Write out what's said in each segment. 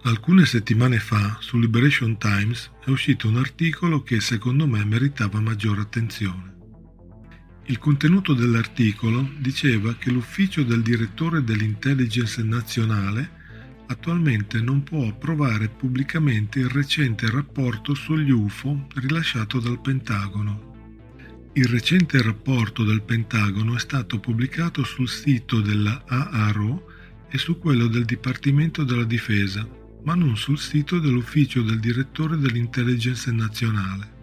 Alcune settimane fa su Liberation Times è uscito un articolo che secondo me meritava maggiore attenzione. Il contenuto dell'articolo diceva che l'ufficio del direttore dell'Intelligence nazionale attualmente non può approvare pubblicamente il recente rapporto sugli UFO rilasciato dal Pentagono. Il recente rapporto del Pentagono è stato pubblicato sul sito della AARO e su quello del Dipartimento della Difesa, ma non sul sito dell'ufficio del direttore dell'Intelligence nazionale.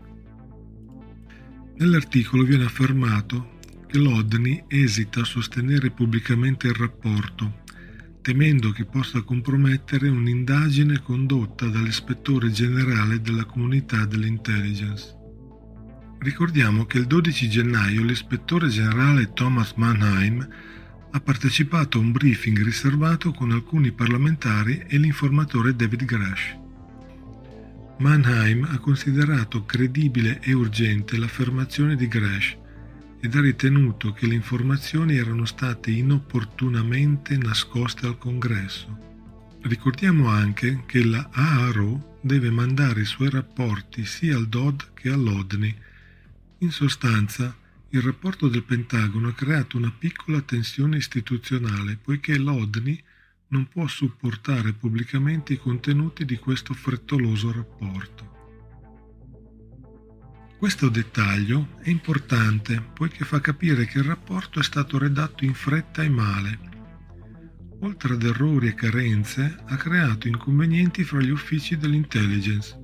Nell'articolo viene affermato che l'ODNI esita a sostenere pubblicamente il rapporto, temendo che possa compromettere un'indagine condotta dall'ispettore generale della comunità dell'intelligence. Ricordiamo che il 12 gennaio l'ispettore generale Thomas Mannheim ha partecipato a un briefing riservato con alcuni parlamentari e l'informatore David Grush. Mannheim ha considerato credibile e urgente l'affermazione di Grush ed ha ritenuto che le informazioni erano state inopportunamente nascoste al Congresso. Ricordiamo anche che la AARO deve mandare i suoi rapporti sia al DOD che all'ODNI. In sostanza, il rapporto del Pentagono ha creato una piccola tensione istituzionale, poiché l'ODNI non può supportare pubblicamente i contenuti di questo frettoloso rapporto. Questo dettaglio è importante, poiché fa capire che il rapporto è stato redatto in fretta e male. Oltre ad errori e carenze, ha creato inconvenienti fra gli uffici dell'intelligence,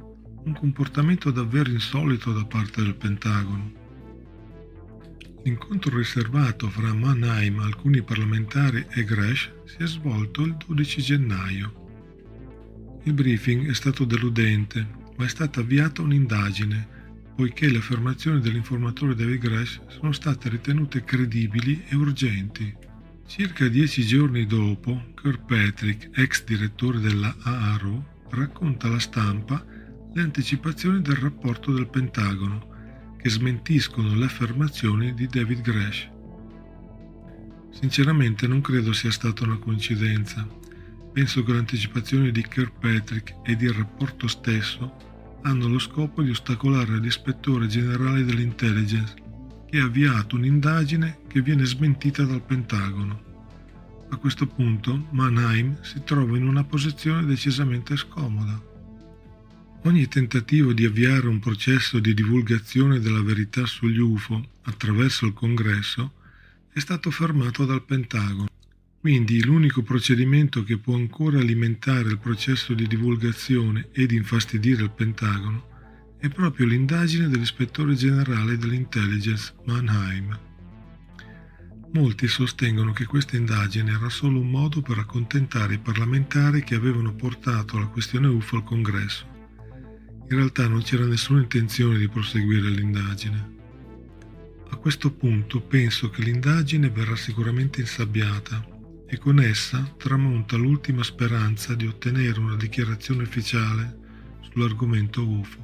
un comportamento davvero insolito da parte del Pentagono. L'incontro riservato fra Mannheim, alcuni parlamentari e Grush si è svolto il 12 gennaio. Il briefing è stato deludente, ma è stata avviata un'indagine, poiché le affermazioni dell'informatore David Grush sono state ritenute credibili e urgenti. Circa 10 giorni dopo, Kirkpatrick, ex direttore della AARO, racconta alla stampa le anticipazioni del rapporto del Pentagono, che smentiscono le affermazioni di David Grush. Sinceramente non credo sia stata una coincidenza. Penso che le anticipazioni di Kirkpatrick ed il rapporto stesso hanno lo scopo di ostacolare l'ispettore generale dell'intelligence, che ha avviato un'indagine che viene smentita dal Pentagono. A questo punto Mannheim si trova in una posizione decisamente scomoda. Ogni tentativo di avviare un processo di divulgazione della verità sugli UFO attraverso il Congresso è stato fermato dal Pentagono. Quindi l'unico procedimento che può ancora alimentare il processo di divulgazione ed infastidire il Pentagono è proprio l'indagine dell'ispettore generale dell'intelligence Mannheim. Molti sostengono che questa indagine era solo un modo per accontentare i parlamentari che avevano portato la questione UFO al Congresso. In realtà non c'era nessuna intenzione di proseguire l'indagine. A questo punto penso che l'indagine verrà sicuramente insabbiata e con essa tramonta l'ultima speranza di ottenere una dichiarazione ufficiale sull'argomento UFO.